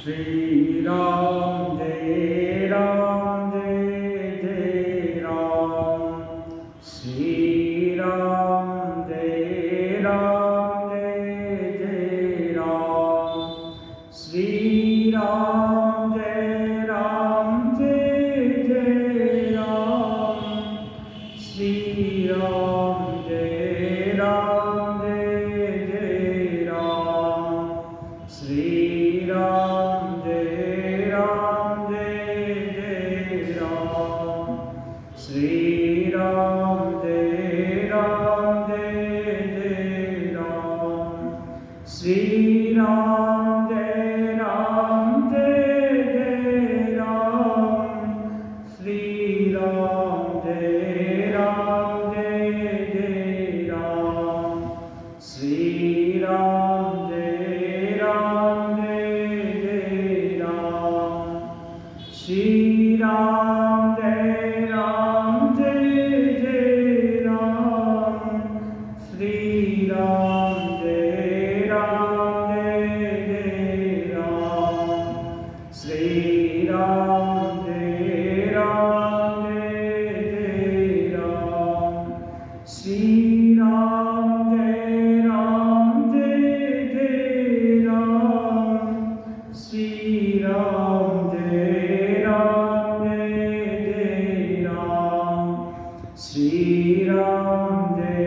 श्री राम जय जय राम। श्री राम जय जय राम। श्री राम जय जय राम। श्री राम जय जय राम। श्री राम जय जय राम। श्री राम जय जय राम। श्री राम जय जय राम। श्री राम जय जय राम। श्री राम जय जय राम। श्री राम जय जय राम। श्री राम जय जय राम। श्री राम जय जय राम। श्री राम जय जय राम। श्री राम जय जय राम। श्री राम जय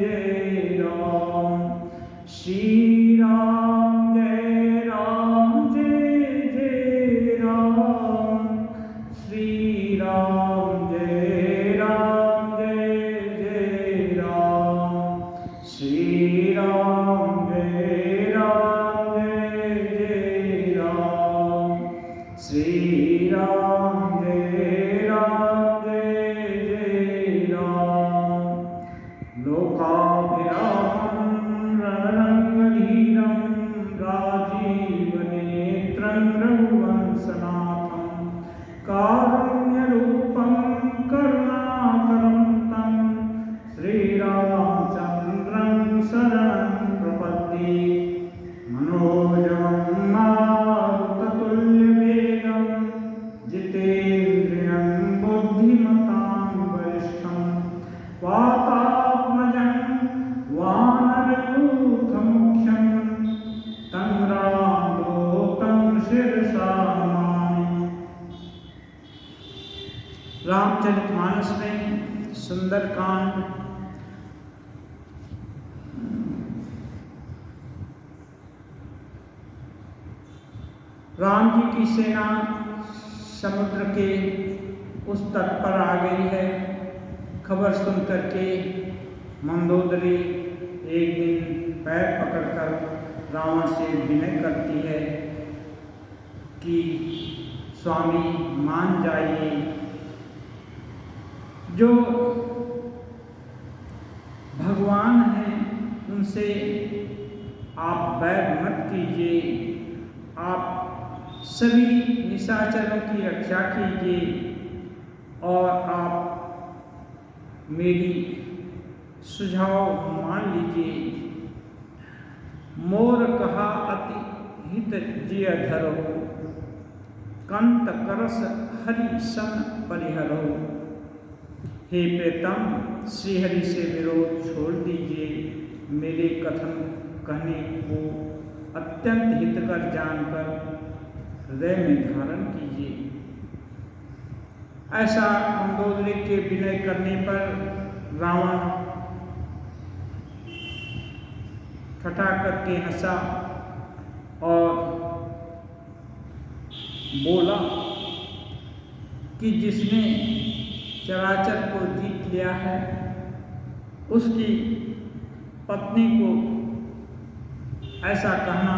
जय राम। श्री राम जय जय राम। श्री राम जय जय राम। श्री राम जय जय राम। श्री राम जय जय राम। लोकाभिरामं रणरङ्गधीरं राजीवनेत्रं रघुवंशनाथं कारुण्यरूपं करुणाकरं तं श्रीरामचन्द्रं शरणं प्रपद्ये। मनोजवं मारुततुल्यवेगं जितेन्द्रियं बुद्धिमतां वरिष्ठं वातात्मजं वानरयूथमुख्यं तं रामदूतं शिरसा नमामि। रामचरितमानस में सुंदरकांड राम जी की सेना समुद्र के उस तट पर आ गई है। खबर सुन करके मंदोदरी एक दिन पैर पकड़कर रावण से विनय करती है कि स्वामी मान जाइए, जो भगवान हैं उनसे आप बैर मत कीजिए, आप सभी निशाचरों की रक्षा कीजिए और आप मेरी सुझाव मान लीजिए। मोर कहा अति हित जिय धरो, कंत करस हरि सन परिहरो। हे प्रीतम, श्रीहरि से विरोध छोड़ दीजिए, मेरे कथन कहने को अत्यंत हितकर जानकर हृदय में धारण कीजिए। ऐसा मंदोदरी के विनय करने पर रावण ठठा करके हंसा और बोला कि जिसने चराचर को जीत लिया है उसकी पत्नी को ऐसा कहना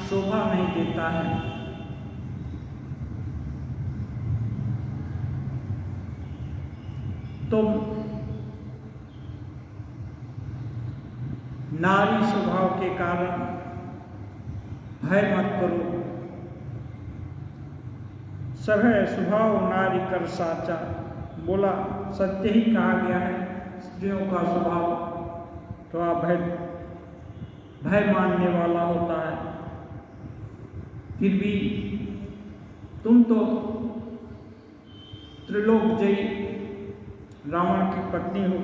शोभा नहीं देता है। तुम नारी स्वभाव के कारण भय मत करो। सभय स्वभाव नारी कर साचा, बोला सत्य ही कहा गया है। स्त्रियों का स्वभाव तो भय मानने वाला होता है। फिर भी तुम तो त्रिलोक जयी रावण की पत्नी हो।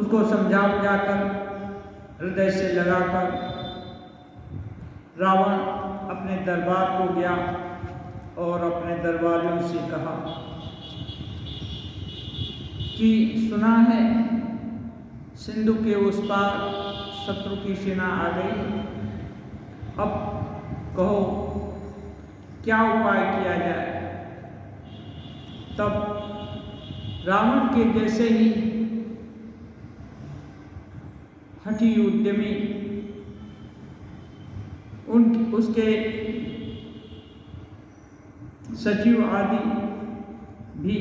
उसको समझा बुझाकर हृदय से लगाकर रावण अपने दरबार को गया और अपने दरबारियों से कहा कि सुना है सिंधु के उस पार शत्रु की सेना आ गई, अब कहो क्या उपाय किया जाए। तब रावण के जैसे ही हठी उद्यमी उसके सचिव आदि भी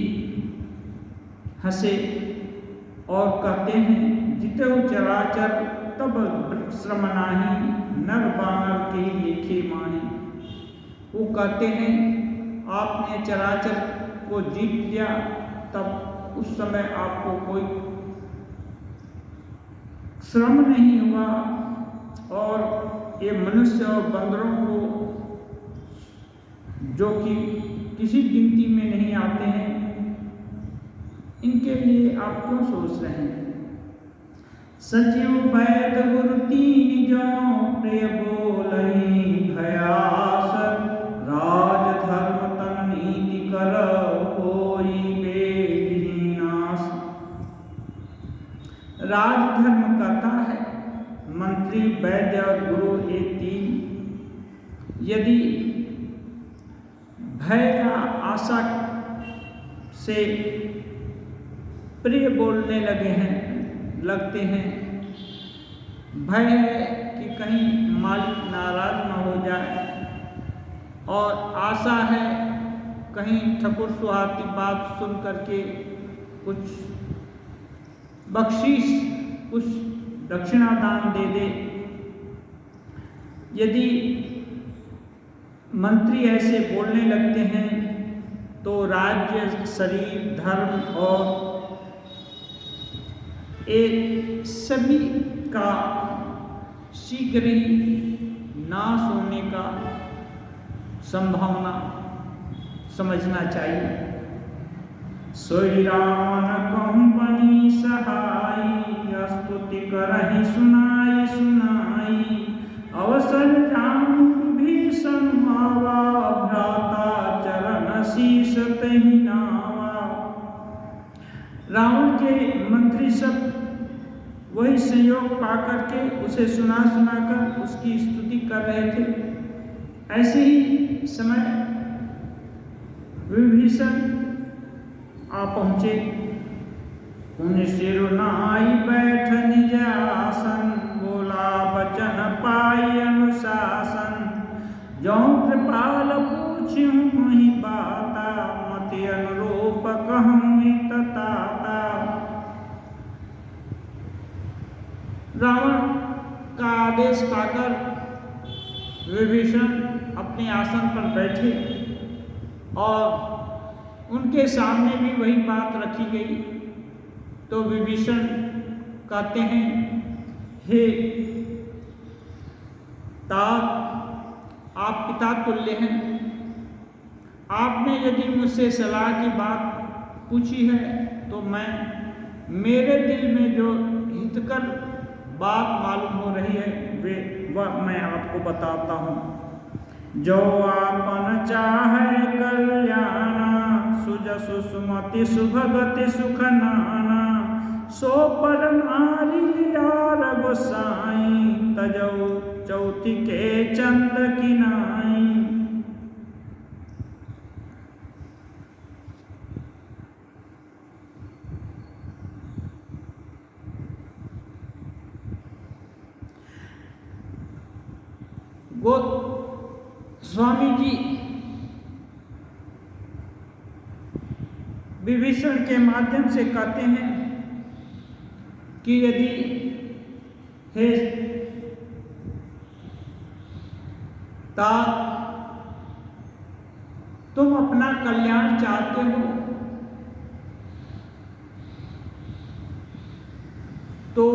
हंसे और कहते हैं जितेउ चराचर तब श्रम नाही, नर बानर के लेखे माही। वो कहते हैं आपने चराचर को जीत लिया, तब उस समय आपको कोई श्रम नहीं हुआ और ये मनुष्य और बंदरों को जो कि किसी गिनती में नहीं आते हैं, इनके लिए आप क्यों सोच रहे हैं। सचिव वैद गुरु तीन जो प्रिय बोलहि भयास, राज धर्म तन नीति कर होई बेदीनास। राजधर्म कहता है मंत्री वैद्य और गुरु ये तीन यदि भय या आशा से प्रिय बोलने लगते हैं, भय है कि कहीं मालिक नाराज न हो जाए और आशा है कहीं ठकुर सुहाती बात सुन करके कुछ बख्शीश कुछ दक्षिणा दान दे दे। यदि मंत्री ऐसे बोलने लगते हैं तो राज्य शरीर धर्म और एक सभी का शीघ्र ही नाश होने का संभावना समझना चाहिए। सोई रावण कहूँ बनी सहाई, स्तुति करहि सुनाई सुनाई। अवसर जानु विभीषण आवा, भ्राता चरण शीश तहि नावा। रावण के मंत्री सब वही संयोग पाकर के उसे सुना कर उसकी स्तुति कर रहे थे। ऐसे ही समय विभीषण आ पहुँचे। उन सिरुनाई बैठ निज आसन, बोला बचन पाई अनुशासन। जौ कृपाल पूछूं वही बाता, मति अनुरूप कहूँ तताता। रावण का आदेश पाकर विभीषण अपने आसन पर बैठे और उनके सामने भी वही बात रखी गई। तो विभीषण कहते हैं हे तात, आप पिता तुल्य हैं। आपने यदि मुझसे सलाह की बात पूछी है तो मैं मेरे दिल में जो हितकर बात मालूम हो रही है वह मैं आपको बताता हूँ। जो आपन चाहे कल्याणा, सुजसु सुमति सुभगति सुख नाना। सो पर नारी लीला गोसाई, तजौ चौथी के चंद किनाई। वो स्वामी जी विभीषण के माध्यम से कहते हैं कि यदि हे तात, तुम अपना कल्याण चाहते हो तो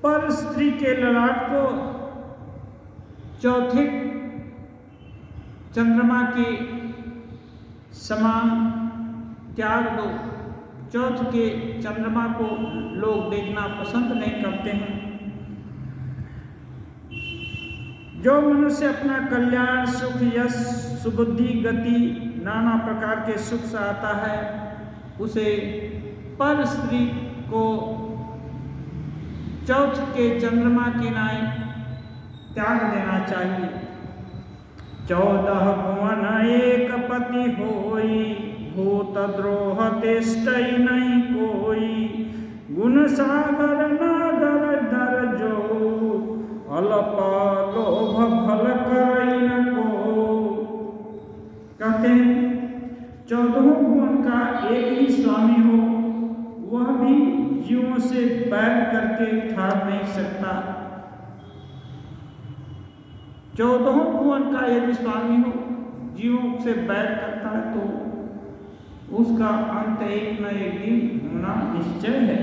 पर स्त्री के ललाट को चौथे चंद्रमा के समान त्याग दो। चौथ के चंद्रमा को लोग देखना पसंद नहीं करते हैं। जो मनुष्य अपना कल्याण, सुख, यश, सुबुद्धि, गति, नाना प्रकार के सुख चाहता है, उसे पर स्त्री को चौथ के चंद्रमा की नाई त्याग देना चाहिए। 14 भुवन एक पति होई, भूत द्रोह तेष्टै नहीं कोई। गुण सागर नागर दर जो, अल्प लोभ भल करै न को। कहते हैं 14 भुवन का एक ही स्वामी हो, वह भी जीवों से बैर करके ठार नहीं सकता। 14 भुवन का यदि स्वामी हो, जीवों से बैर करता है तो उसका अंत एक न एक दिन होना निश्चय है।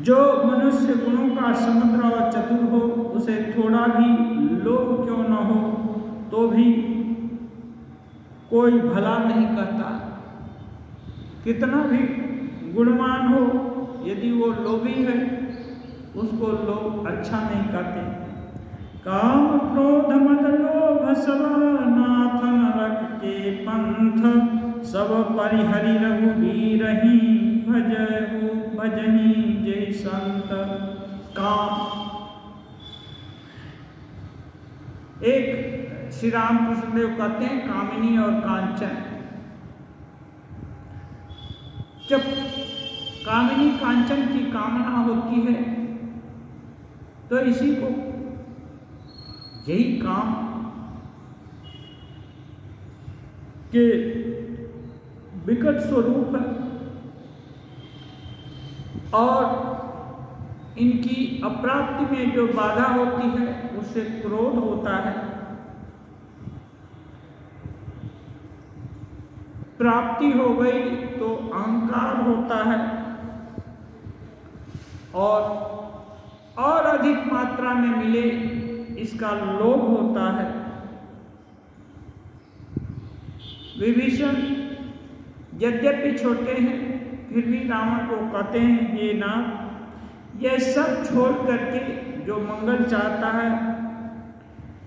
जो मनुष्य गुणों का समुद्र और चतुर हो, उसे थोड़ा भी लोभ क्यों न हो तो भी कोई भला नहीं कहता। कितना भी गुणवान हो, यदि वो लोभी है, उसको लोग अच्छा नहीं कहते। काम क्रोध मद लोभ सब, नाथ नरक के पंथ। सब परिहरि रघुबीरहि, भजहु भजहि जय संत। काम, एक श्री रामकृष्ण देव कहते हैं कामिनी और कांचन। जब कामिनी कांचन की कामना होती है तो इसी को यही काम के विकट स्वरूप है और इनकी अप्राप्ति में जो बाधा होती है उससे क्रोध होता है। प्राप्ति हो गई तो अहंकार होता है और अधिक मात्रा में मिले इसका लोभ होता है। विभीषण यद्यपि छोटे हैं फिर भी रावण को कहते हैं, ये नाथ, यह सब छोड़ करके जो मंगल चाहता है,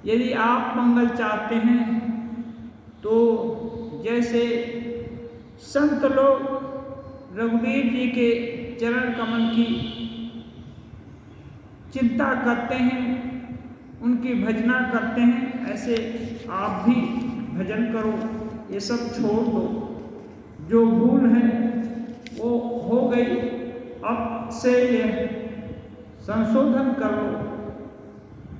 यदि आप मंगल चाहते हैं तो जैसे संत लोग रघुवीर जी के चरण कमल की चिंता करते हैं, उनकी भजना करते हैं, ऐसे आप भी भजन करो। ये सब छोड़ दो, जो भूल है वो हो गई, अब से ये संशोधन करो।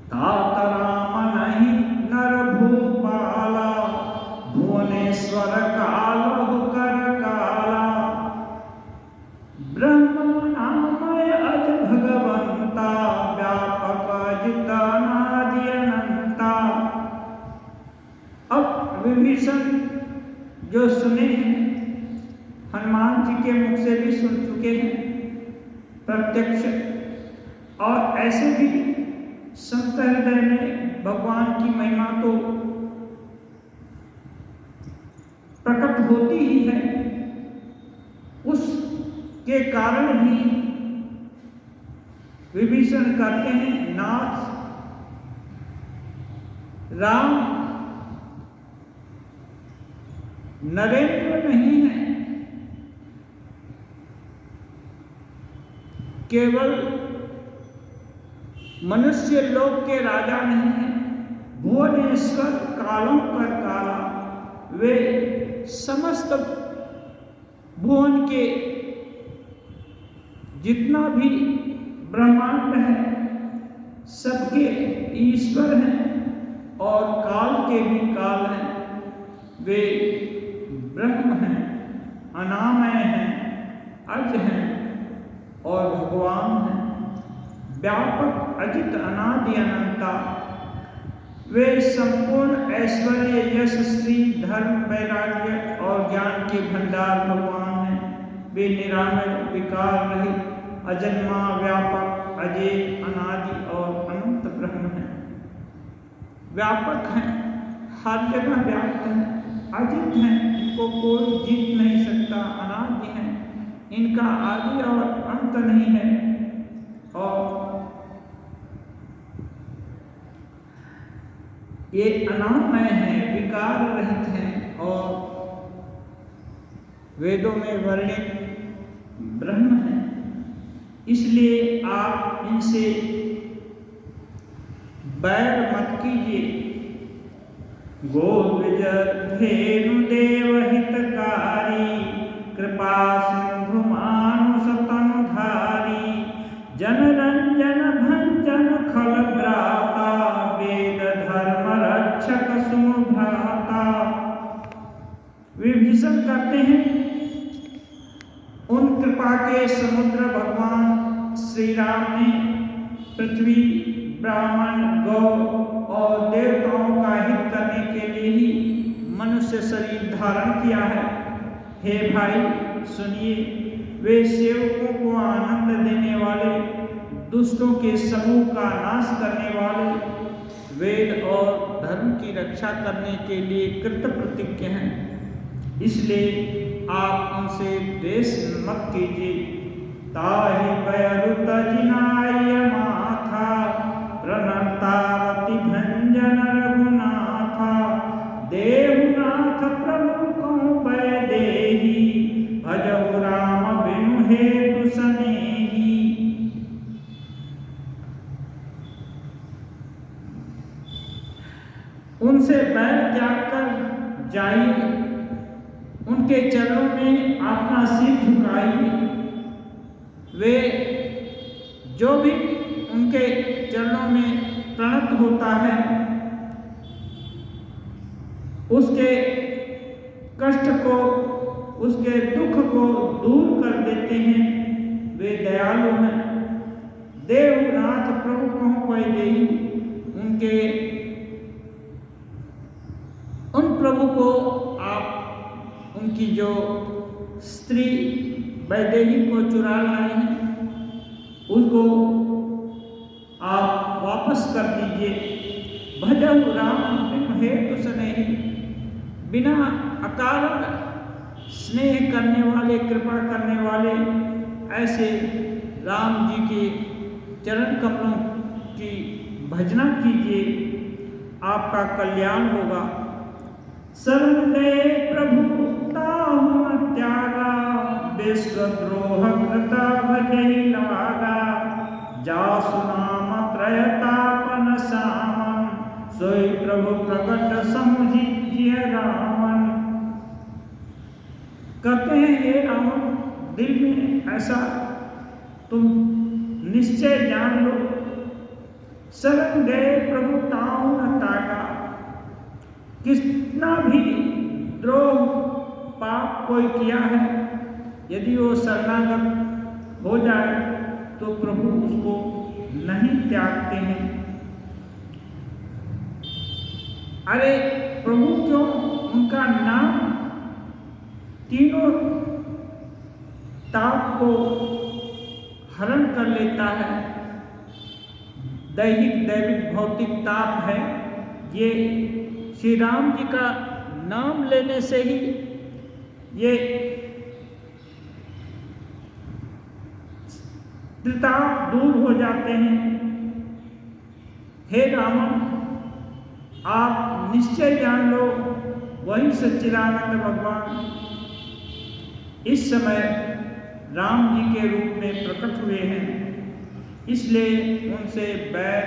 तात राम नहीं नर भूपाला, भुवनेश्वर कालहु कर काला। ब्रह्म नामय अज भगवंता, व्यापक अजित अनादि अनंता। अब विभीषण जो सुने हैं, हनुमान जी के मुख से भी सुन चुके हैं प्रत्यक्ष, और ऐसे भी संत हृदय में भगवान की महिमा तो प्रकट होती ही है। उसके कारण ही विभीषण कहते हैं, नाथ राम नरेंद्र नहीं है, केवल मनुष्य लोक के राजा नहीं है, भुवनेश्वर कालों पर काला। वे समस्त भुवन के जितना भी ब्रह्मांड है सबके ईश्वर हैं और काल के भी काल हैं। वे ब्रह्म हैं, अनामय हैं, अज हैं और भगवान हैं, व्यापक अजित अनादि अनंता। वे संपूर्ण ऐश्वर्य, यश, श्री, धर्म, वैराग्य और ज्ञान के भंडार भगवान हैं। वे निरामय, विकार रहित, अजन्मा, व्यापक, अजेय, अनादि और अनंत ब्रह्म हैं। व्यापक हैं, हर जगह व्याप्त हैं, अजित हैं, इनको कोई जीत नहीं सकता, अनादि हैं, इनका आदि और अंत नहीं है, और ये अनामय हैं, विकार रहित हैं, और वेदों में वर्णित ब्रह्म है। इसलिए आप इनसे बैर मत कीजिए। गोद्विज धेनु देव हितकारी, कृपा सिंधु मानुष तनुधारी, जनरंजन भंजन खल भ्राता, वेद धर्म रक्षक सुभ्राता। विभीषण कहते हैं उन कृपा के समुद्र भगवान श्री राम ने पृथ्वी, ब्राह्मण, गौ और देवताओं का हित करने के लिए ही मनुष्य शरीर धारण किया है। हे भाई सुनिए, वे सेवकों को आनंद देने वाले, दुष्टों के समूह का नाश करने वाले, वेद और धर्म की रक्षा करने के लिए कृत प्रतिज्ञ हैं। इसलिए आप उनसे द्वेष मत कीजिए। ताहि बैरु तजिनाय माथा, प्रणतावति भंजन रघुनाथा, देवनाथ प्रभु कहूँ वैदेही, भजहु राम बिनु हेतु सनेही। उनसे बैर त्याग कर जाइए, उनके चरणों में अपना सिर झुकाइए। वे जो भी उनके चरणों में प्रणत होता है, उसके कष्ट को, उसके दुख को दूर कर देते हैं। वे दयालु हैं। देवनाथ प्रभु कहूँ वैदेही, उन प्रभु को आप उनकी जो स्त्री वैदेही को चुरा लाए हैं, उसको आप वापस कर दीजिए। भजहु राम बिनु हेतु सनेही, बिना अकारण स्नेह करने वाले, कृपा करने वाले ऐसे राम जी के चरण कमलों की भजना कीजिए, आपका कल्याण होगा। शरण गए प्रभु ताहु न त्यागा, विश्वद्रोह कृता भजहि लागा, जासु नाम त्रयतापन सामन, सोई प्रभु प्रकट समुझिए रामन। कहते हैं हे रावण, दिल में ऐसा तुम निश्चय जान लो, शरण गए प्रभु ताहु न त्यागा। कितना भी द्रोह पाप कोई किया है, यदि वो शरणागत हो जाए तो प्रभु उसको नहीं त्यागते हैं। अरे प्रभु क्यों, उनका नाम तीनों ताप को हरण कर लेता है। दैहिक, दैविक, भौतिक ताप है, ये श्री राम जी का नाम लेने से ही ये त्रिताप दूर हो जाते हैं। हे रावण, आप निश्चय जान लो, वही सच्चिदानंद भगवान इस समय राम जी के रूप में प्रकट हुए हैं। इसलिए उनसे बैर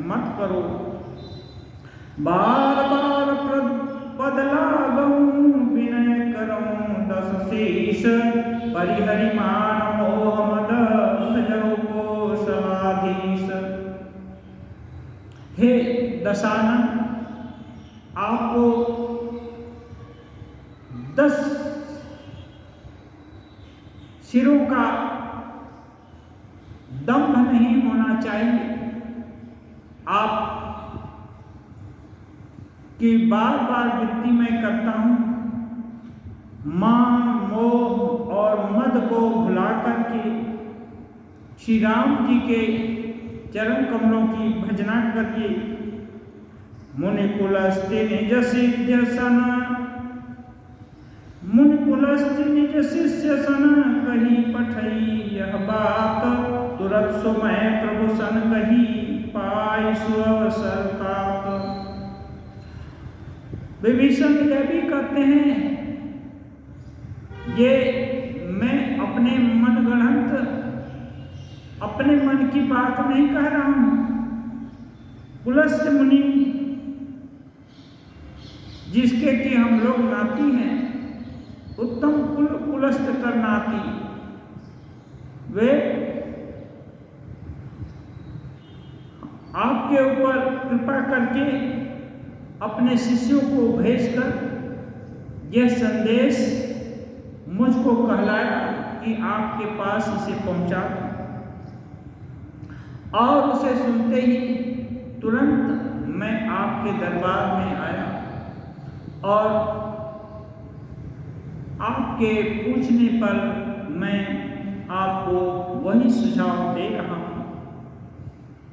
मत करो। बार बार पद लागऊं, विनय करऊं दस शीश, परिहरि मान मोह मद भजहु कोशलाधीश। हे दशानन, आपको 10 सिरों का दंभ नहीं होना चाहिए। आप कि बार बार विनती मैं करता हूँ, मान, मोह और मद को भुला करके श्री राम जी के चरण कमलों की भजना करिए। मुनिकुलस्ति निज सिद्ध सन, मुनिकुलस्ति निज शिष्य सन, कही पठई यह बात, तुरत सुमय प्रभु सन कही, पाई सुअवसर तात। विभीषण यह भी कहते हैं, ये मैं अपने मनगढ़ंत अपने मन की बात नहीं कह रहा हूं। कुलस्थ मुनि जिसके कि हम लोग नाती हैं, उत्तम कुलस्थ कर नाती, वे आपके ऊपर कृपा करके अपने शिष्यों को भेजकर यह संदेश मुझको कहलाया कि आपके पास इसे पहुंचा दो। और उसे सुनते ही तुरंत मैं आपके दरबार में आया और आपके पूछने पर मैं आपको वही सुझाव दे रहा हूं।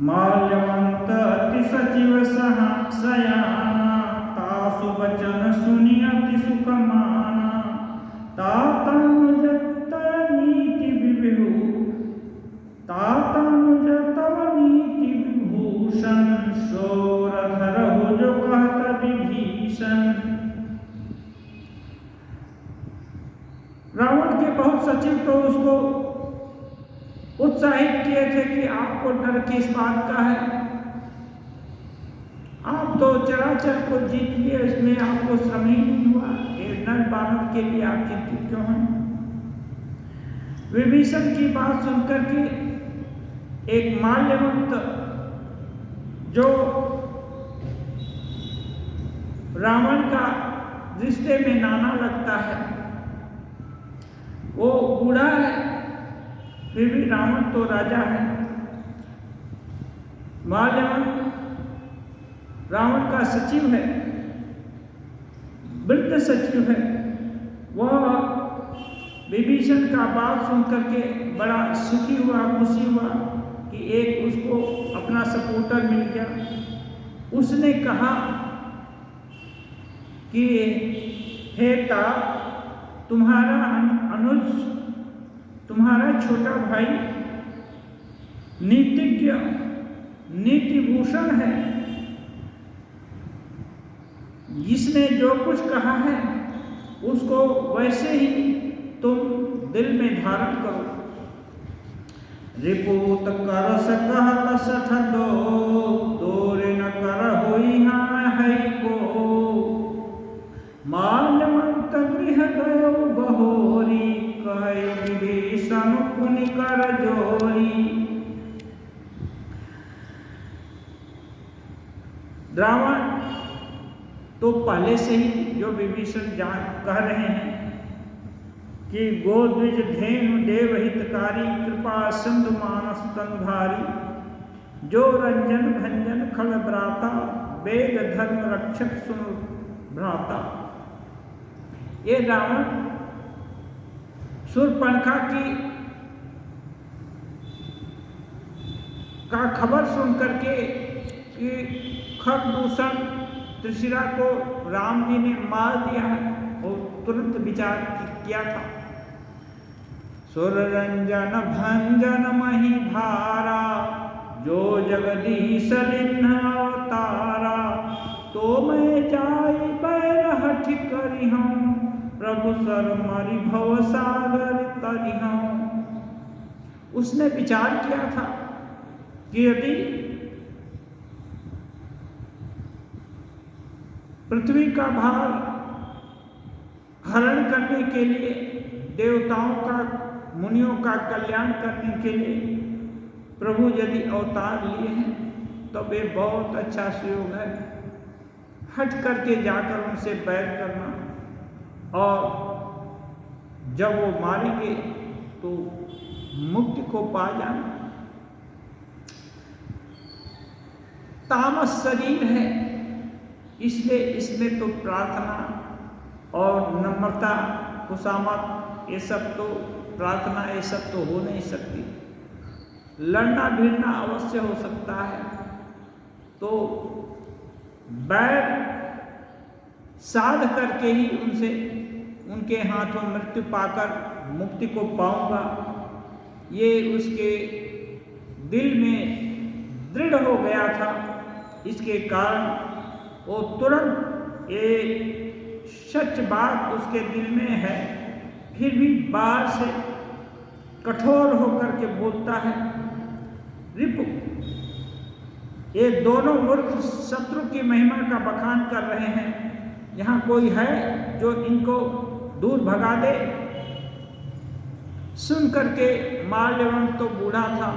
माल्यवंत अति सचिव सयाना, तासु वचन सुनि अति सुख माना, तातनुज तव नीति विभू, तातनुज तव नीति विभूषण, शोरधर हो जो कहत विभीषण। रावण के बहुत सचिव तो उसको उत्साहित किए थे कि आपको डर किस बात का है, आप तो चराचर को जीत लिए, इसमें आपको श्रम ही नहीं हुआ, नर बानर के लिए आप चिंतित क्यों हैं। विभीषण की बात सुनकर के एक माल्यवंत जो रावण का रिश्ते में नाना लगता है, वो बूढ़ा है, फिर भी रावण तो राजा है। माल्यवंत रावण का सचिव है, वृद्ध सचिव है। वह विभीषण का बात सुनकर के बड़ा सुखी हुआ, खुशी हुआ कि एक उसको अपना सपोर्टर मिल गया। उसने कहा कि हे ता, तुम्हारा अनुज, तुम्हारा छोटा भाई नीतिज्ञ, नीतिभूषण है, जिसने जो कुछ कहा है उसको वैसे ही तुम दिल में धारण करो। रिपुत कर सकहत सठ दो, तोरे न कर होई हाँ है को, माल्यवंत गृह गयो बहोरी, कहे विभीषण पुनि कर जोरी। रावण तो पहले से ही जो विभीषण कह रहे हैं कि गोद्विज धेनु देव हितकारी, कृपा सिंधु मानस तनुधारी, जो रंजन भंजन खल भ्राता, वेद धर्म रक्षक सुन भ्राता। ये रावण शूर्पणखा का खबर सुन करके कि खरदूषण त्रिशिरा को राम जी ने मार दिया है, और तुरंत विचार किया था। सुर रंजन भंजन मही भारा, जो जगदीश लिन्ह अवतारा, तो मैं जाई बैरहठ करिहूं, प्रभु सर मरि भव सागर तरिहूं। उसने विचार किया था कि यदि पृथ्वी का भार हरण करने के लिए, देवताओं का, मुनियों का कल्याण करने के लिए प्रभु यदि अवतार लिए हैं, तो वे बहुत अच्छा सुयोग है। हट करके जाकर उनसे बैर करना, और जब वो मारेंगे तो मुक्ति को पा जाना। तामस शरीर है, इसलिए इसमें तो प्रार्थना और नम्रता, खुशामत, ये सब तो प्रार्थना, ये सब तो हो नहीं सकती। लड़ना भिड़ना अवश्य हो सकता है। तो बैर साध करके ही उनके हाथों मृत्यु पाकर मुक्ति को पाऊंगा, ये उसके दिल में दृढ़ हो गया था। इसके कारण वो तुरंत एक सच बात उसके दिल में है, फिर भी बाहर से कठोर होकर के बोलता है। रिपु, ये दोनों मूर्ख शत्रु की महिमा का बखान कर रहे हैं। यहाँ कोई है जो इनको दूर भगा दे? सुन करके माल्यवंत तो बूढ़ा था,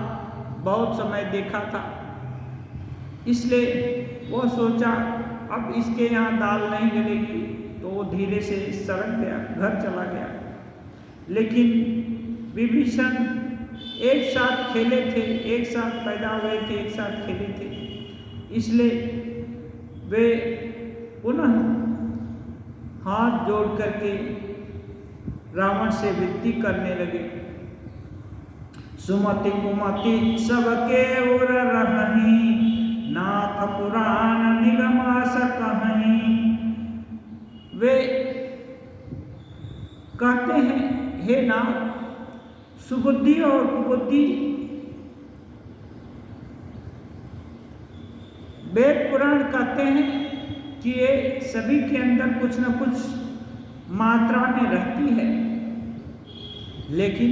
बहुत समय देखा था, इसलिए वो सोचा अब इसके यहाँ दाल नहीं गलेगी, तो वो धीरे से सरक गया, घर चला गया। लेकिन विभीषण एक साथ खेले थे, एक साथ पैदा हुए थे, एक साथ खेले थे, इसलिए वे पुनः हाथ जोड़ करके रावण से विनती करने लगे। सुमति कुमति सबके उर रहनी, नाथ पुराण निगमास कहनी। वे कहते हैं, हे नाथ, सुबुद्धि और कुबुद्धि वेद पुराण कहते हैं कि ये सभी के अंदर कुछ न कुछ मात्रा में रहती है, लेकिन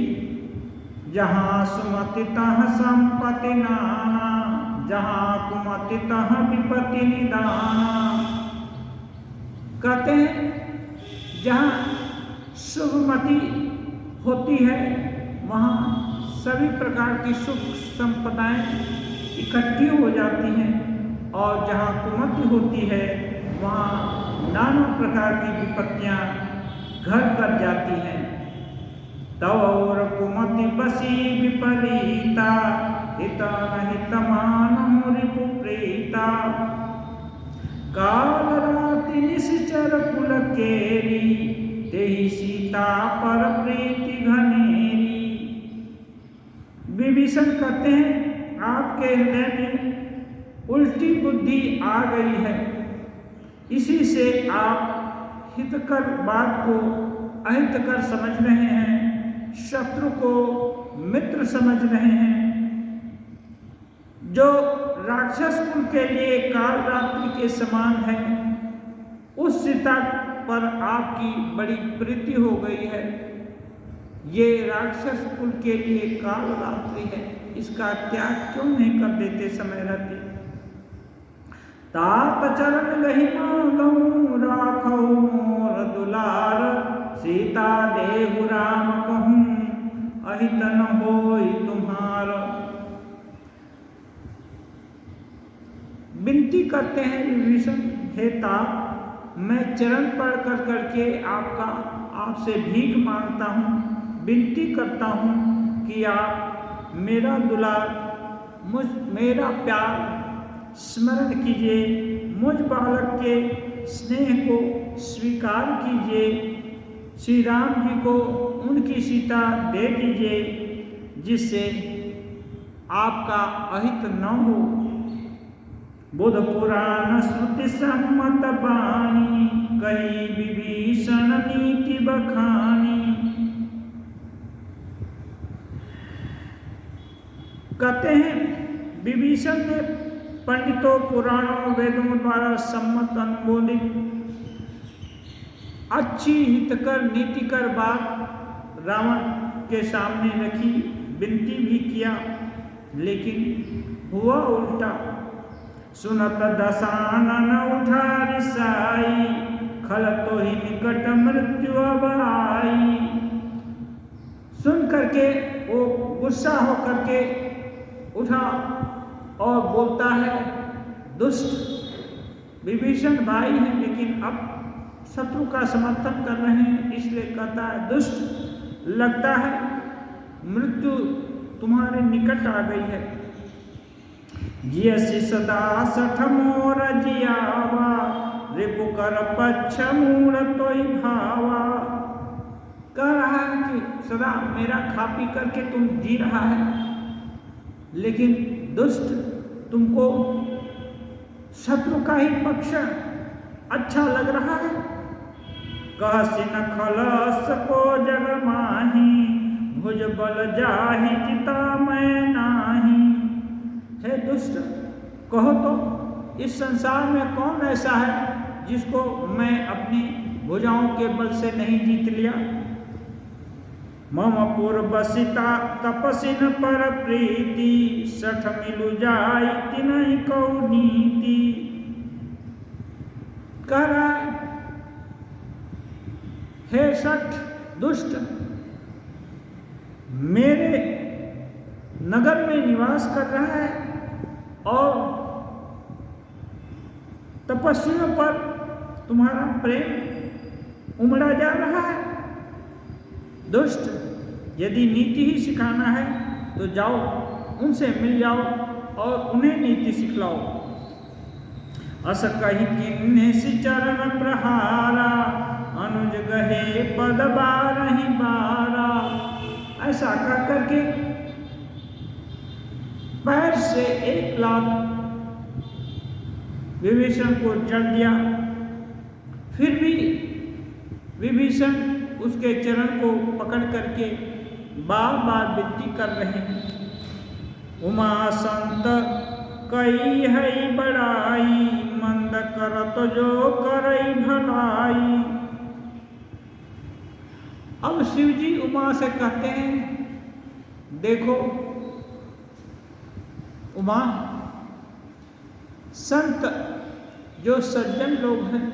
जहाँ सुमति तहाँ संपत्ति नाना, जहाँ कुमति तहाँ विपत्ति निदाना। कहते हैं जहाँ शुभमति होती है वहाँ सभी प्रकार की सुख संपदाएं इकट्ठी हो जाती हैं, और जहाँ कुमति होती है वहाँ नाना प्रकार की विपत्तियाँ घर कर जाती हैं। तौर कुमति बसी विपरीता, हिता नहीं मानो रिपु प्रीता। काल राति निश्चर कुल केरी, तेहि सीता पर प्रीति घनेरी। विभीषण कहते हैं, आपके हृदय में उल्टी बुद्धि आ गई है, इसी से आप हितकर बात को अहितकर समझ रहे हैं, शत्रु को मित्र समझ रहे हैं। जो राक्षस कुल के लिए काल रात्रि के समान है, उस सीता पर आपकी बड़ी प्रीति हो गई है। ये राक्षस कुल के लिए काल रात्रि है, इसका त्याग क्यों नहीं कर देते समय रहते? तात चरण गहि मांगऊँ, राखऊ मोर दुलार, सीता देहु राम कहूँ, अहित न होई तुम्हार। विनती करते हैं विभीषण, हे तात, मैं चरण पड़ कर करके आपसे भीख मांगता हूँ, विनती करता हूँ कि आप मेरा दुलार, मेरा प्यार स्मरण कीजिए, मुझ बालक के स्नेह को स्वीकार कीजिए, श्री राम जी को उनकी सीता दे दीजिए, जिससे आपका अहित न हो। बुध पुराण श्रुति सम्मत बाणी, कही विभीषण नीति बखानी। कहते हैं विभीषण ने पंडितों, पुराणों, वेदों द्वारा सम्मत अनुमोदित अच्छी हितकर नीतिकर बात रावण के सामने रखी, विनती भी किया, लेकिन हुआ उल्टा। सुनत दशानन उठा रिसाई, खल तो ही निकट मृत्यु अब आई। सुन करके वो गुस्सा होकर के उठा और बोलता है, दुष्ट विभीषण भाई हैं, लेकिन अब शत्रु का समर्थन कर रहे हैं, इसलिए कहता है, दुष्ट, लगता है मृत्यु तुम्हारे निकट आ गई है। जियसि सदा सठ मोर जियावा, रिपु कर पक्ष मूढ़ तोई भावा। कह रहा है कि सदा मेरा खा पी करके तुम जी रहा है, लेकिन दुष्ट, तुमको शत्रु का ही पक्ष अच्छा लग रहा है। कहसी न खलस को जग माही, भुज बल जाहि जिता मैं नाही। हे दुष्ट, कहो तो इस संसार में कौन ऐसा है जिसको मैं अपनी भुजाओं के बल से नहीं जीत लिया। मम पूर्वसिता तपसिन पर प्रीति, सठ मिलु जाई तिनहि कौ नीति। कह रहा है, हे सठ दुष्ट, मेरे नगर में निवास कर रहा है और तपस्वियों पर तुम्हारा प्रेम उमड़ा जा रहा है। दुष्ट, यदि नीति ही सिखाना है तो जाओ उनसे मिल जाओ और उन्हें नीति सिखलाओ। अस कहि किन्नेसि चरण प्रहारा, अनुज गहे पद बारहि बारा। ऐसा कर करके पैर से एक लात विभीषण को जड़ दिया। फिर भी विभीषण उसके चरण को पकड़ करके बार बार विनती कर रहे हैं। उमा संत कई है बड़ाई, मंद करत जो करई भलाई। अब शिव जी उमा से कहते हैं, देखो उमा, संत जो सज्जन लोग हैं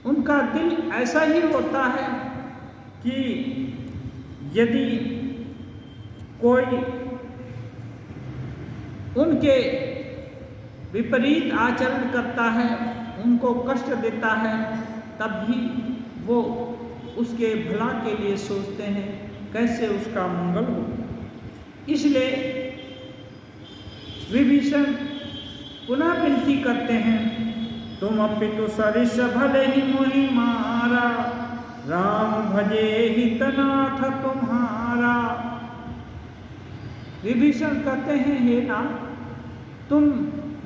उनका दिल ऐसा ही होता है कि यदि कोई उनके विपरीत आचरण करता है, उनको कष्ट देता है, तब भी वो उसके भला के लिए सोचते हैं कैसे उसका मंगल हो। इसलिए विभीषण पुनः विनती करते हैं, तुम अपितु सरिष भले ही मोहि मारा, राम भजे हितनाथ तुम्हारा। विभीषण कहते हैं, हे नाथ, तुम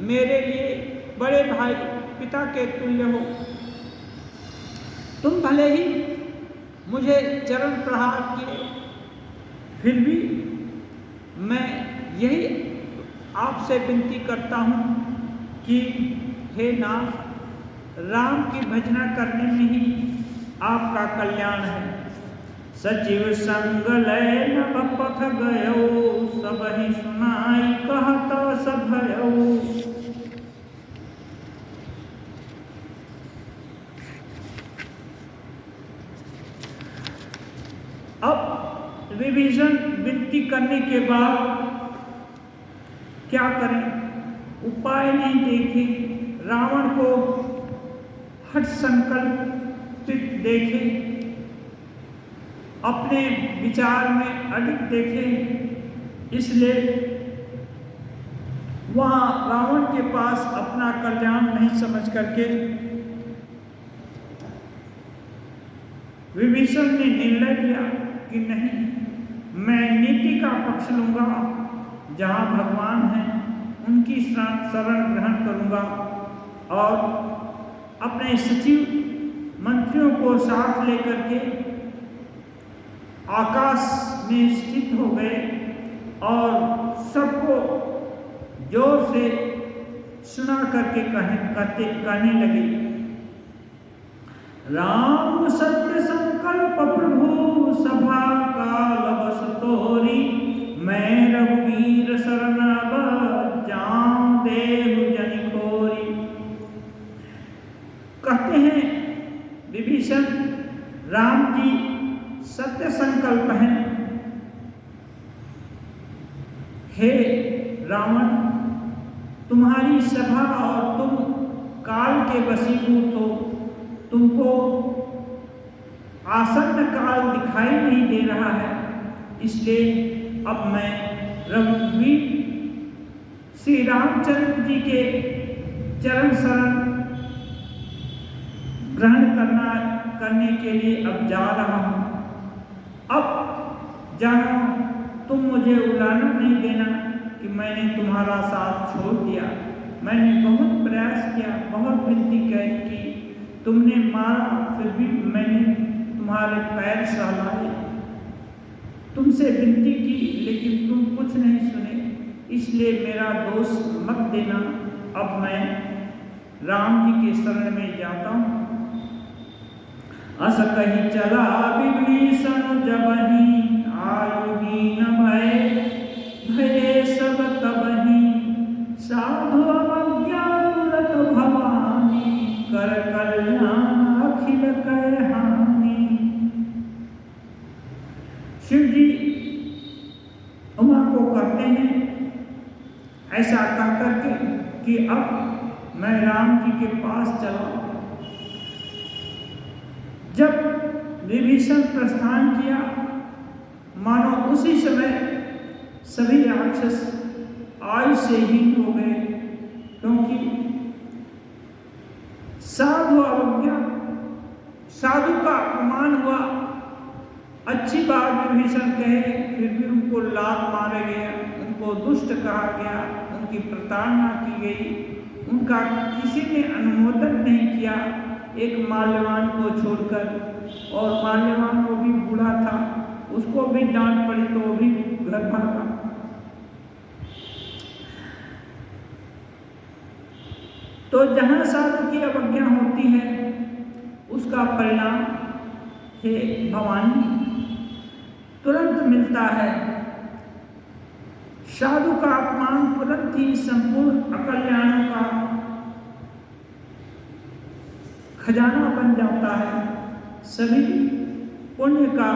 मेरे लिए बड़े भाई पिता के तुल्य हो। तुम भले ही मुझे चरण प्रहार किए, फिर भी मैं यही आपसे विनती करता हूँ कि हे नाथ, राम की भजना करने में ही आपका कल्याण है। सचिव संग लय नभ पथ गयो, सब ही सुनाई कहत सब भयो। अब विभीषण विनती करने के बाद क्या करें, उपाय नहीं देखे। रावण को हठ संकल्पित देखे, अपने विचार में अडिग देखे, इसलिए वहाँ रावण के पास अपना कल्याण नहीं समझ करके विभीषण ने निर्णय लिया कि नहीं, मैं नीति का पक्ष लूँगा, जहाँ भगवान हैं उनकी शरण ग्रहण करूँगा और अपने सचिव मंत्रियों को साथ लेकर के आकाश में स्थित हो गए और सबको जोर से सुना करके कहने लगे, राम सत्य संकल्प प्रभु सभा काल बस तोरी, मैं रघुवीर शरण अब जाऊं देहु जनि खोरी। कहते हैं विभीषण, राम जी सत्य संकल्प हैं। हे रावण, तुम्हारी सभा और तुम काल के वशीभूत हो, तुमको आसन्न काल दिखाई नहीं दे रहा है, इसलिए अब मैं रघुवीर श्री रामचंद्र जी के चरण शरण ग्रहण करने के लिए अब जा रहा हूँ। अब जानो, तुम मुझे उलाना नहीं देना कि मैंने तुम्हारा साथ छोड़ दिया। मैंने बहुत प्रयास किया, बहुत विनती की, तुमने मारा, फिर भी मैंने तुम्हारे पैर सहलाए, तुमसे विनती की, लेकिन तुम कुछ नहीं सुने, इसलिए मेरा दोष मत देना। अब मैं राम जी के शरण में जाता हूँ। अस कही चला विभीषण जबहि, आयुहीन भये सब तबहि, साधु अवज्ञा तुरत भवानी, कर कल्याण अखिल कय हानि। शिव जी उमा को कहते हैं ऐसा कह करके कि अब मैं राम जी के पास चला। जब विभीषण प्रस्थान किया, मानो उसी समय सभी राक्षस आयु से हीन हो गए, क्योंकि साधु अवज्ञा, साधु का अपमान हुआ। अच्छी बात विभीषण कहे, फिर भी उनको लात मारे गया, उनको दुष्ट कहा गया, उनकी प्रताड़ना की गई, उनका किसी ने अनुमोदन नहीं किया, एक माल्यवान को छोड़कर। और माल्यवान वो भी बूढ़ा था, उसको भी डांट पड़ी तो वो भी घर भागा। तो जहाँ साधु की अवज्ञा होती है, उसका परिणाम हे भवानी तुरंत मिलता है। साधु का अपमान तुरंत ही संपूर्ण अकल्याणों का खजाना बन जाता है, सभी पुण्य का,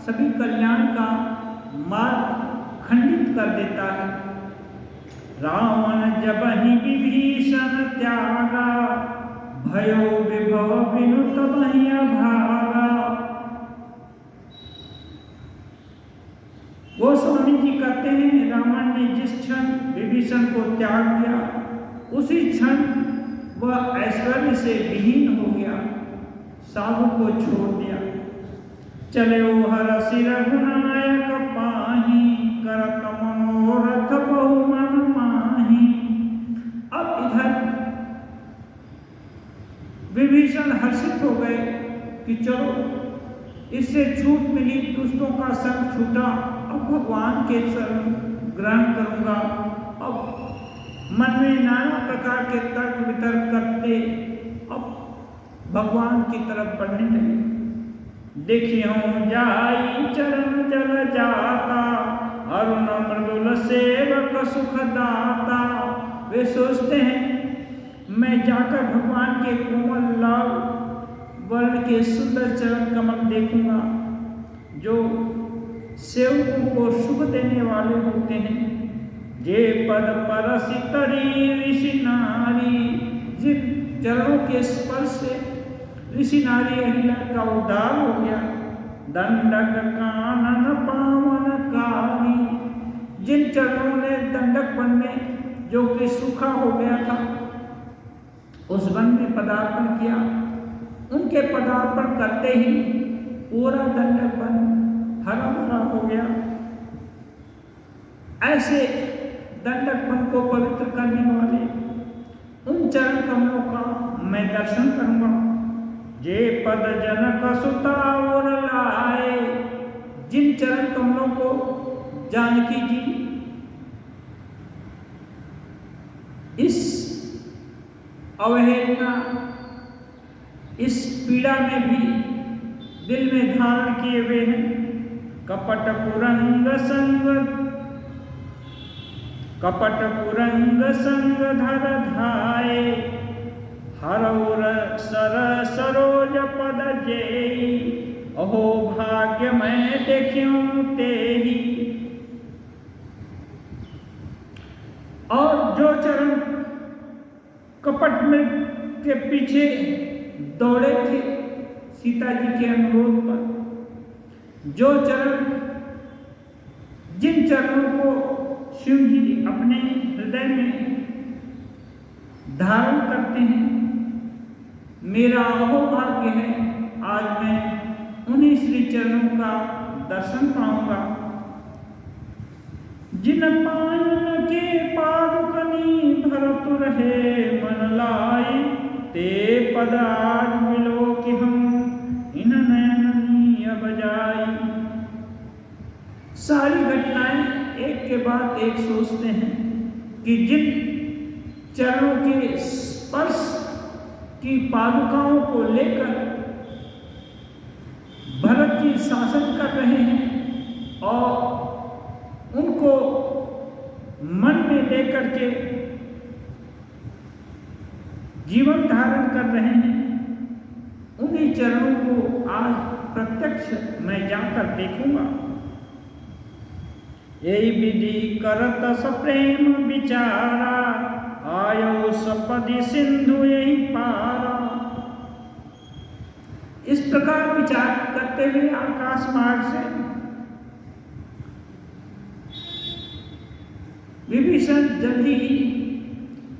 सभी कल्याण का मार्ग खंडित कर देता है। रावण जबहि विभीषण त्यागा, भयो विभव बिनु तबहि अभागा। गोस्वामी जी कहते हैं, रावण ने जिस क्षण विभीषण को त्याग दिया, उसी क्षण वह ऐश्वर्य से विहीन हो गया, साधु को छोड़ दिया। चले ओ हरषि रघुनायक पाहि, करत मनोरथ बहु मन माहि। अब इधर विभीषण हर्षित हो गए कि चलो इससे छूट मिली, दुष्टों का संग छूटा, अब भगवान के शरण ग्रहण करूंगा। अब मन में नाना प्रकार के तर्क वितर्क करते अब भगवान की तरफ बढ़ने लगे। देखियो जाई चरण जल जाता, अरुण मृदुल सेवक सुख दाता। वे सोचते हैं मैं जाकर भगवान के कोमल लाल वर्ण के सुंदर चरण कमल देखूंगा, जो सेवकों को सुख देने वाले होते हैं। जे पद परसि तरी ऋषि नारी, जिन चरणों के स्पर्श से ऋषि नारी अहिल्या का उद्धार हो गया। दंडक कानन पावन कारी, जिन चरणों ने दंडक वन में जो कि सूखा हो गया था, उस वन में पदार्पण किया। उनके पदार्पण करते ही पूरा दंडक वन हरा भरा हो गया। ऐसे दंडक वन को पवित्र करने वाले उन चरण कमलों का मैं दर्शन करूंगा। जे पद जनक सुता और लाए, जिन चरण कमलों को जानकी जी इस अवहेलना, इस पीड़ा में भी दिल में धारण किए हुए हैं। कपट कुरंग संग, कपट कुरंग संग धर धाये, हरौर सर सरोज पद जेई। अहो भाग्य मैं देखूं तेरी। और जो चरण कपट में के पीछे दौड़े थे सीता जी के अनुरोध पर, जो चरण, जिन चरणों को शिव जी अपने हृदय में धारण करते हैं, मेरा अहोभाग्य है आज मैं उन्हीं श्री चरणों का दर्शन पाऊंगा। जिन पायन के पादुकनी भरत रहे ते पद आज मिलो कि हम इन नयन अब जाई। सारी घटनाएं एक के बाद एक सोचते हैं कि जिन चरणों के स्पर्श की पादुकाओं को लेकर भरत जी शासन कर रहे हैं और उनको मन में लेकर के जीवन धारण कर रहे हैं, उन्हीं चरणों को आज प्रत्यक्ष मैं जाकर देखूंगा। यही विधि करत सप्रेम विचारा, आयो सपदि सिंधु यही पारा। इस प्रकार विचार करते हुए आकाश मार्ग से विभीषण जल्दी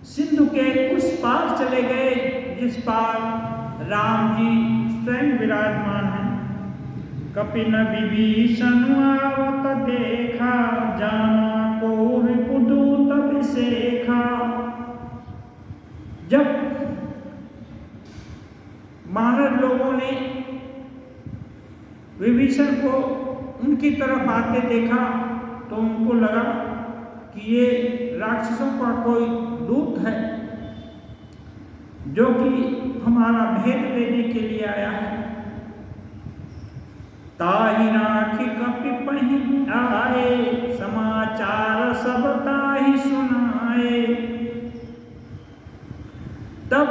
सिंधु के उस पार चले गए जिस पार राम जी स्वयं विराजमान हैं। कपिन विभीषण आवत देखा, जाना को रिपुदूत अभिषेखा। जब वानर लोगों ने विभीषण को उनकी तरफ आते देखा तो उनको लगा कि ये राक्षसों का कोई दूत है जो कि हमारा भेद लेने के लिए आया है। ताहि राखी कपिपहि आए, समाचार सब ताहि सुनाए। तब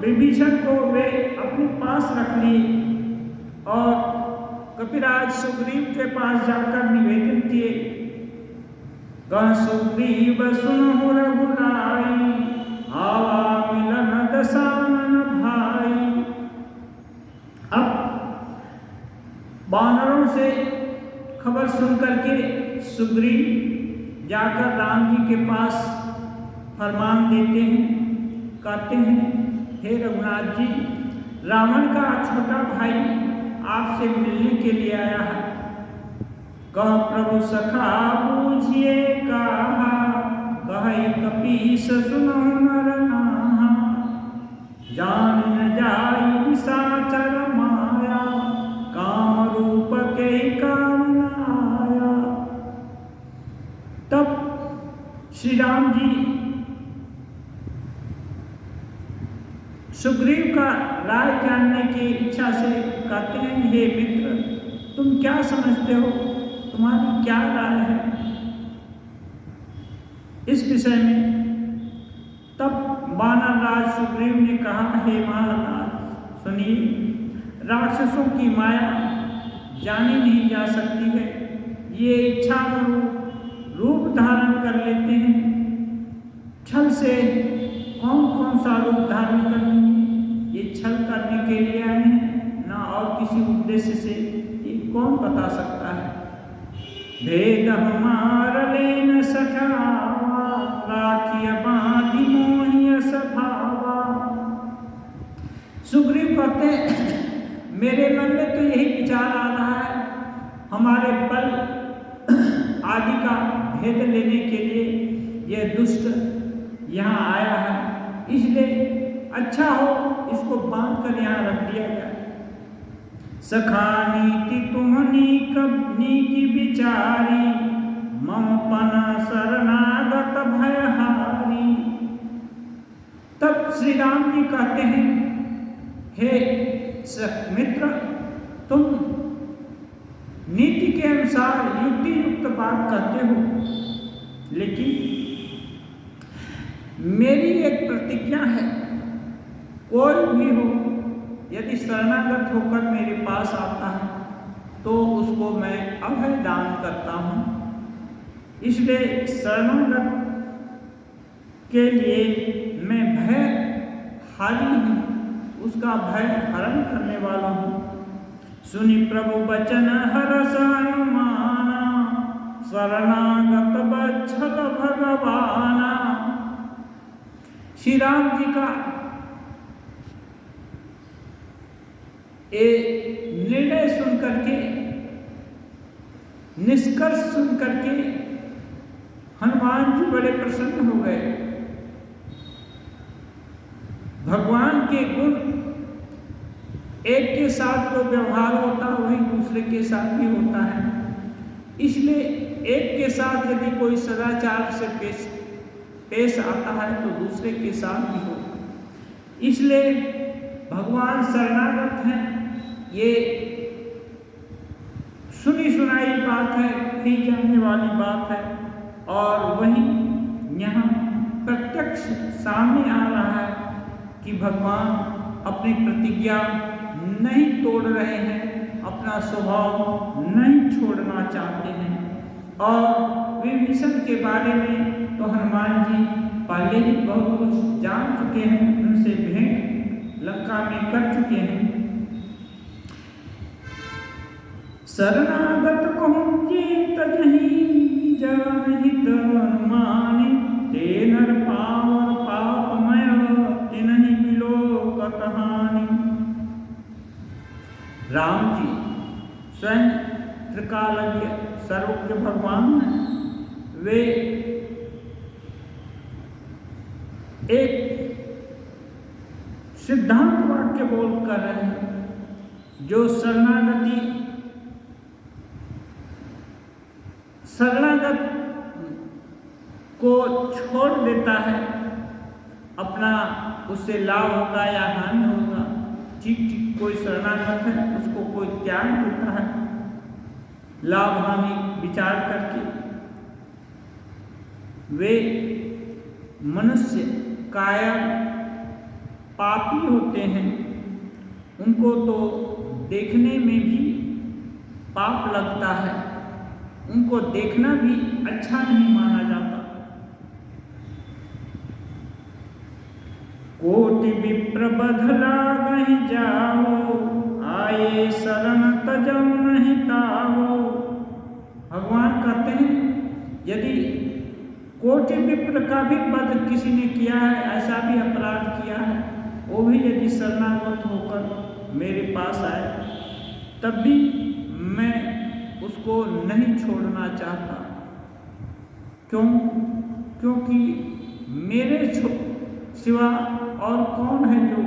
विभीषण को वे अपने पास रख लिए और कपिराज सुग्रीव के पास जाकर निवेदन किए। कह सुग्रीव सुनहु रघुराई, आवा मिलन दशानन भाई। अब वानरों से खबर सुनकर के सुग्रीव जाकर राम जी के पास फरमान देते हैं, कहते हैं हे रघुनाथ जी, रावण का छोटा भाई आपसे मिलने के लिए आया है। कह प्रभु सखा बूझिए कहा, कहि कपीस सुनहु नर नाहा। जान न जाई निशाचर माया, काम रूप के कारण आया। तब श्री राम जी सुग्रीव का राय जानने की इच्छा से कहते हैं, हे मित्र, तुम क्या समझते हो, तुम्हारी क्या राय है इस विषय में। तब वानर राज सुग्रीव ने कहा, हे महाराज सुनिए, राक्षसों की माया जानी नहीं जा सकती है। ये इच्छा रूप धारण कर लेते हैं। छल से कौन कौन सा रूप धारण करने, ये छल करने के लिए आए हैं ना और किसी उद्देश्य से, ये कौन बता सकता है। भेद हमार लेन सखावा, राखिय बांधि मोहिय सभावा। सुग्रीव कहते हैं, मेरे मन में तो यही विचार आ रहा है, हमारे बल आदि का भेद लेने के लिए यह दुष्ट यहाँ आया है, इसलिए अच्छा हो इसको बांध कर यहाँ रख दिया जाए। सखा नीति तुम्हनी कबनी की विचारी, मम पन शरणागत भयहारी। तब श्री राम जी कहते हैं, हे मित्र, तुम नीति के अनुसार युक्ति युक्त बात कहते हो, लेकिन मेरी एक प्रतिज्ञा है, कोई भी हो यदि शरणागत होकर मेरे पास आता है तो उसको मैं अभय दान करता हूँ। इसलिए शरणागत के लिए मैं भय हारी हूँ, उसका भय हरण करने वाला हूँ। सुनि प्रभु बचन हरस हनुमाना, शरणागत बच्छल भगवाना। श्री राम जी का ये निर्णय सुन करके, निष्कर्ष सुन करके हनुमान जी बड़े प्रसन्न हो गए। भगवान के गुण एक के साथ जो व्यवहार होता है वही दूसरे के साथ भी होता है। इसलिए एक के साथ यदि कोई सदाचार से पेश आता है तो दूसरे के साथ भी होता है। इसलिए भगवान शरणागत हैं, ये सुनी सुनाई बात है, कही जाने वाली बात है, और वही यहाँ प्रत्यक्ष सामने आ रहा है कि भगवान अपनी प्रतिज्ञा नहीं तोड़ रहे हैं, अपना स्वभाव नहीं छोड़ना चाहते हैं। और विभीषण के बारे में तो हनुमान जी पहले ही बहुत कुछ जान चुके हैं, उनसे भेंट लंका में कर चुके हैं। शरणागत कहूँ जीत जही जनहित हनुमानी, ते नर पावन पापमय तिन्हि बिलोकत हानि। राम जी स्वयं त्रिकालज्ञ सर्वज्ञ भगवान हैं। वे एक सिद्धांत वाक्य बोल कर रहे हैं, जो शरणागत को छोड़ देता है, अपना उससे लाभ होगा या हानि होगा, ठीक कोई शरणागत है उसको कोई त्याग देता है लाभ हानि विचार करके। वे मनुष्य काया पापी होते हैं, उनको तो देखने में भी पाप लगता है, उनको देखना भी अच्छा नहीं माना जाता। कोटि विप्र बधला गहि जाओ, आए शरण तजौ नहीं ताओ। भगवान कहते हैं यदि कोटि विप्र का भी पद किसी ने किया है, ऐसा भी अपराध किया है, वो भी यदि शरणागत होकर मेरे पास आए तब भी मैं उसको नहीं छोड़ना चाहता। क्यों? क्योंकि मेरे सिवा और कौन है जो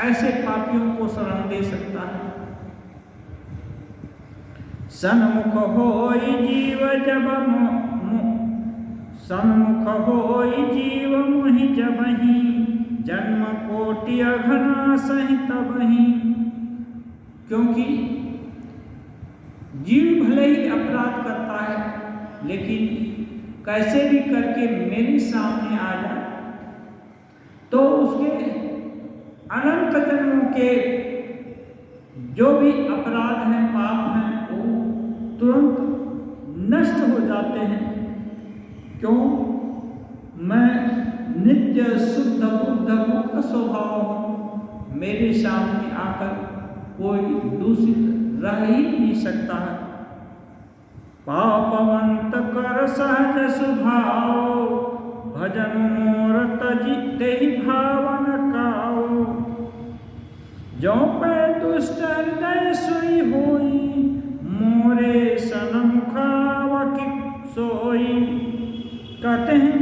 ऐसे पापियों को शरण दे सकता है। सन्मुख होई जीव जब सन्मुख होई जीव मोहि जबहि, जन्म कोटि अघना सहि तबहि। क्योंकि जीव भले ही अपराध करता है, लेकिन कैसे भी करके मेरे सामने आ जाए तो उसके अनंत जन्मों के जो भी अपराध हैं, पाप हैं, वो तुरंत नष्ट हो जाते हैं। क्यों? मैं नित्य शुद्ध बुद्ध मुक्त स्वभाव हूँ, मेरे सामने आकर कोई दूषित रह ही नहीं सकता है। पापवंत कर सहज स्वभाव, भजन मोर तजिते ही भावन काओ। जो पे दुष्ट हृदय सोई होई, मोरे सन्मुखावकि सोई। कहते हैं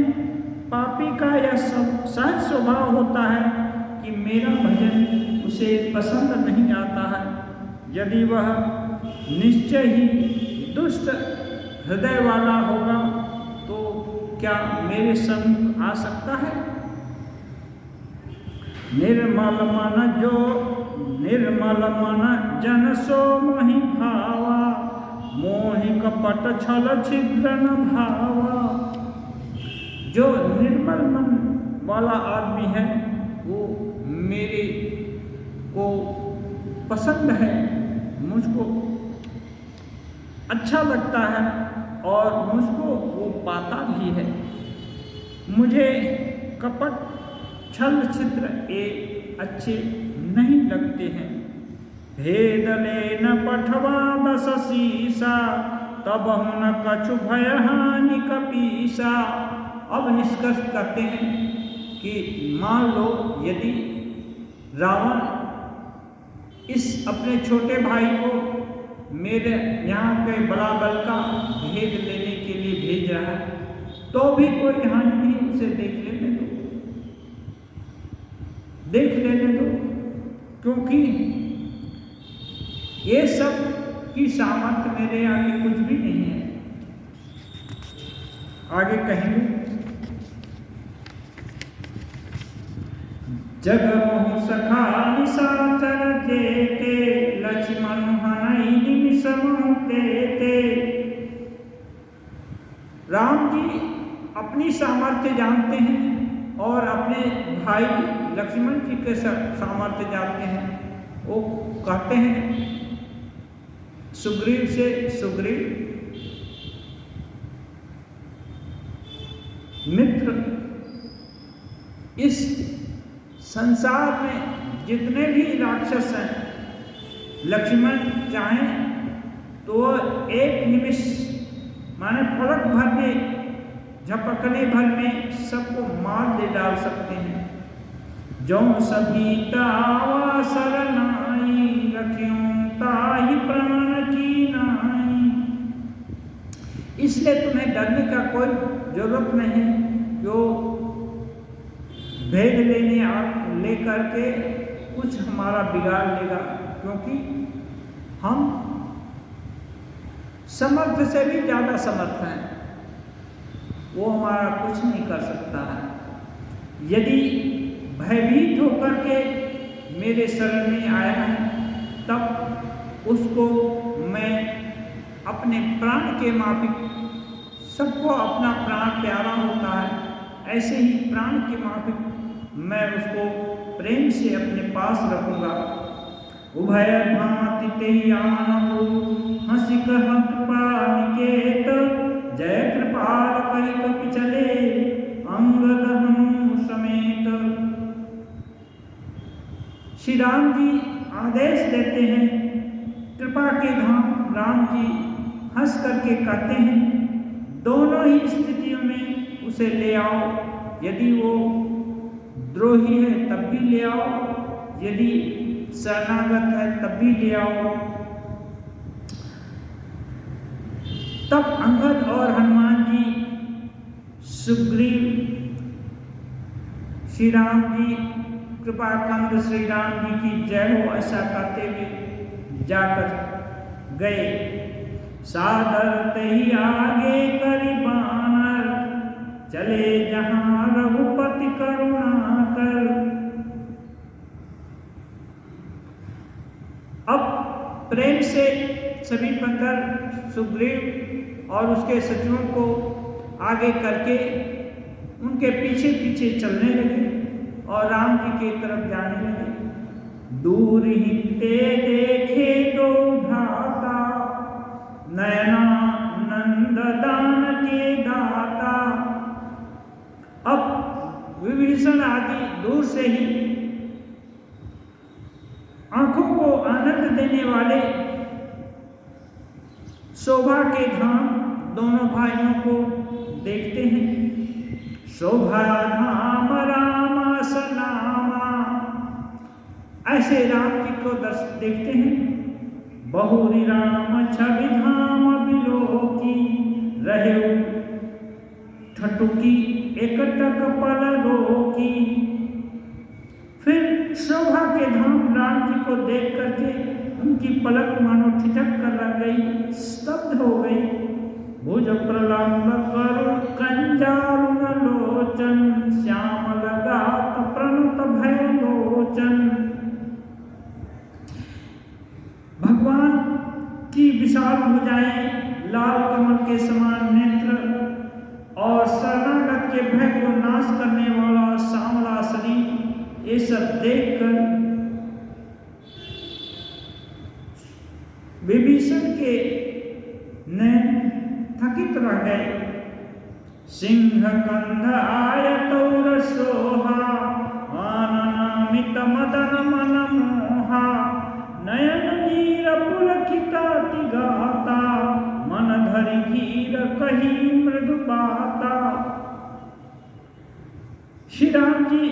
पापी का यह सहज स्वभाव होता है कि मेरा भजन उसे पसंद नहीं आता है। यदि वह निश्चय ही दुष्ट हृदय वाला होगा तो क्या मेरे सम्मुख आ सकता है? निर्मल मन जन सो मोहि भावा, मोहि कपट छल छिद्र न भावा। जो निर्मल मन वाला आदमी है वो मेरे को पसंद है, मुझको अच्छा लगता है और मुझको वो पाता भी है। मुझे कपट छल छिद्र ये अच्छे नहीं लगते हैं। भेद ले न पठवा दस सीसा, तब न कछु भय हानि कपीसा। अब निष्कर्ष करते हैं कि मान लो यदि रावण इस अपने छोटे भाई को मेरे यहाँ के बड़ा बल का भेद लेने के लिए भेज रहा है तो भी कोई हानि नहीं, उसे देख लेने दो। देख लेने दो, क्योंकि ये सब की सामर्थ्य मेरे आगे कुछ भी नहीं है। आगे कहेंगे, जग मोह सखा निशाचर जेते, लक्ष्मण हनई निमिष ते। राम जी अपनी सामर्थ्य जानते हैं और अपने भाई लक्ष्मण जी के सामर्थ्य जानते हैं। वो कहते हैं सुग्रीव से, सुग्रीव मित्र, इस संसार में जितने भी राक्षस हैं, लक्ष्मण चाहें तो एक निमिष माने पलक भर में, झपकने भर में सबको मार दे डाल सकते हैं। जो सभी तावा सरनाई, रखियों ताहि प्राण की नाई। इसलिए तुम्हें डरने का कोई जरूरत नहीं है। जो भेद ले करके कुछ हमारा बिगाड़ लेगा, क्योंकि हम समर्थ से भी ज्यादा समर्थ हैं। वो हमारा कुछ नहीं कर सकता है। यदि भयभीत होकर के मेरे शरण में आया है, तब उसको मैं अपने प्राण के माफिक, सबको अपना प्राण प्यारा होता है, ऐसे ही प्राण के माफिक मैं उसको प्रेम से अपने पास रखूंगा। उभय भांति तेहि आनहु, हंसि कहत कृपा निकेत, जय कृपाल कहि कपि चले, अंगद हनु समेत। श्री राम जी आदेश देते हैं, कृपा के धाम राम जी हंस करके कहते हैं, दोनों ही स्थितियों में उसे ले आओ। यदि वो द्रोही है तब भी ले आओ, यदि शरणागत है तब भी ले आओ। तब अंगद और हनुमान जी, सुग्रीव, श्री राम जी, कृपा कंद श्री राम जी की जय हो ऐसा कहते हुए जाकर गए। सादर तेहि आगे करि बानर, चले जहां रघुपति करुणा कर। अब प्रेम से सभी बंदर सुग्रीव और उसके सचिवों को आगे करके उनके पीछे पीछे चलने लगे और राम जी की तरफ जाने लगे। दूर ही ते देखे दो भ्राता, नयना नंद दान के दाता। अब विभीषण आदि दूर से ही आंखों को आनंद देने वाले शोभा के धाम दोनों भाइयों को देखते हैं। शोभा धाम रामास नामा, ऐसे राम जी को देखते हैं। बहुरी राम छवि धाम बिलोकी, रहे ठटुकी एकटक पल रोकी। फिर शोभा के धाम राम जी को देख करके उनकी पलक मानो ठिठक कर रह गई, स्तब्ध हो गई। भुज प्रलंब करुण कंजारुण लोचन, श्याम लगात प्रणत भय लोचन। भगवान की विशाल भुजाएं, लाल कमल के समान नेत्र और शरणागत के भय को नाश करने वाला सांवला शरीर, ये सब देखकर विभीषण के नैन थकित रह गए। सिंह कंध आयतौर सोहा, आननामित मदन मन मोहा। नयन नीर पुलकिताति गाता, मन धरि धीर कही मृदु बाता। श्री राम जी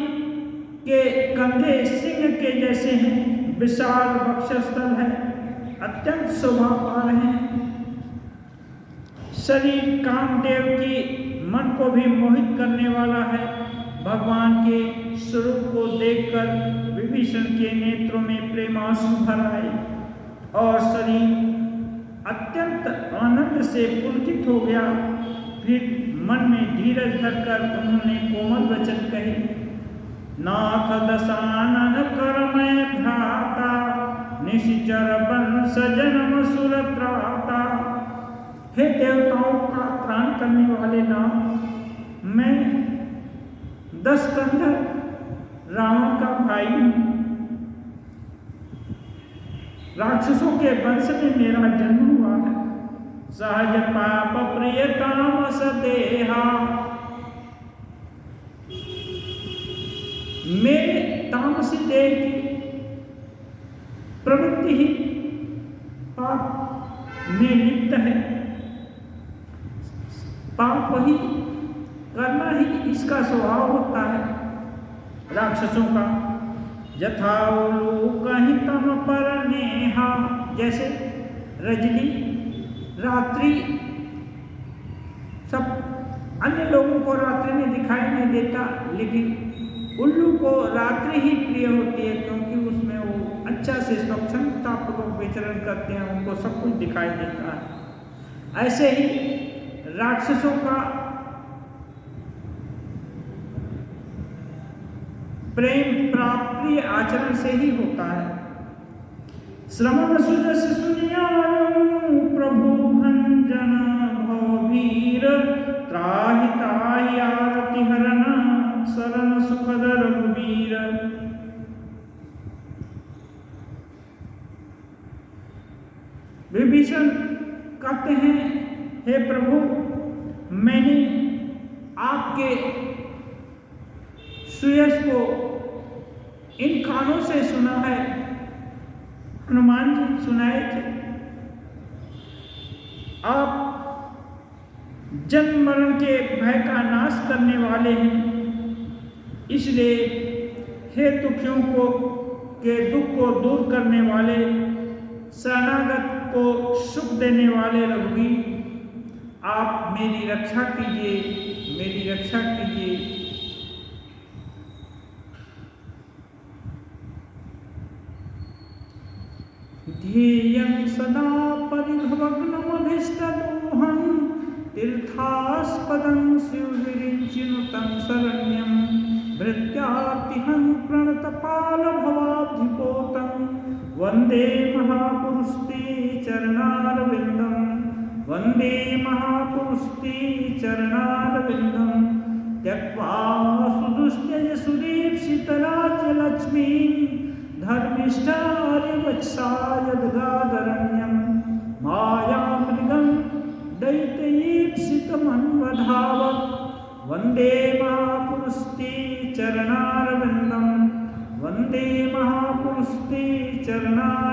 के कंधे सिंह के जैसे हैं, विशाल वक्षस्थल है, अत्यंत शोभा पा रहे हैं। शरीर कामदेव की मन को भी मोहित करने वाला है। भगवान के स्वरूप को देखकर विभीषण के नेत्रों में प्रेमांसु भर आए और शरीर अत्यंत आनंद से पुलकित हो गया। फिर मन में धीरज धरकर उन्होंने कोमल वचन कहे, नाथ दशानन कर मैं भ्राता, निश्चर वंश जन्म सुर त्राता। हे देवताओं का त्राण करने वाले नाथ, मैं 10 कंधर रावण का भाई हूँ। राक्षसों के वंश में मेरा जन्म हुआ है। सहज पाप प्रिय तामस देहा, मेरे तामसी देह की प्रवृत्ति ही पाप में लिप्त है। पाप ही करना ही इसका स्वभाव होता है राक्षसों का। यथा कहीं तम पर नेहा, जैसे रजनी रात्रि सब अन्य लोगों को रात्रि में दिखाई नहीं देता, लेकिन उल्लू को रात्रि ही प्रिय होती है, क्योंकि उसमें वो अच्छा से स्वच्छंदता पूर्वक विचरण करते हैं, उनको सब कुछ दिखाई देता है। ऐसे ही राक्षसों का प्रेम प्राप्ति आचरण से ही होता है। श्रवण सुजस सुनियायो प्रभु भंजन भवीर, त्राहि ताहि आरति हरण शरण सुखद रघुवीर। विभीषण कहते हैं, हे प्रभु, मैंने आपके सुयश को इन कानों से सुना है। हनुमान जी सुनाए थे। आप जन्म मरण के भय का नाश करने वाले हैं, इसलिए हे दुखियों को के दुख को दूर करने वाले, शरणागत को सुख देने वाले रघुवीर, आप मेरी रक्षा कीजिए, मेरी रक्षा कीजिए। ध्येयं सदा परिभवग्नमभीष्टदोहं, तीर्थास्पदं शिवविरिञ्चिनुतं शरण्यं, भृत्यार्तिहं प्रणतपालभवाब्धिपोतं, वन्दे महापुरुषते चरणारविन्दं, वन्दे महापुरुषते चरणारविन्दं। त्यक्त्वा सुदुष्टयज सुदीप्सितराज्यलक्ष्मीं, धर्मिष्ठारिवत्सायद्गादरण्यं, मायामृगं दैत्यैप्सितमन्वधावत्, वन्दे महापुरुषते चरणारविन्दं, वन्दे महापुरुषते चरणारविन्दं।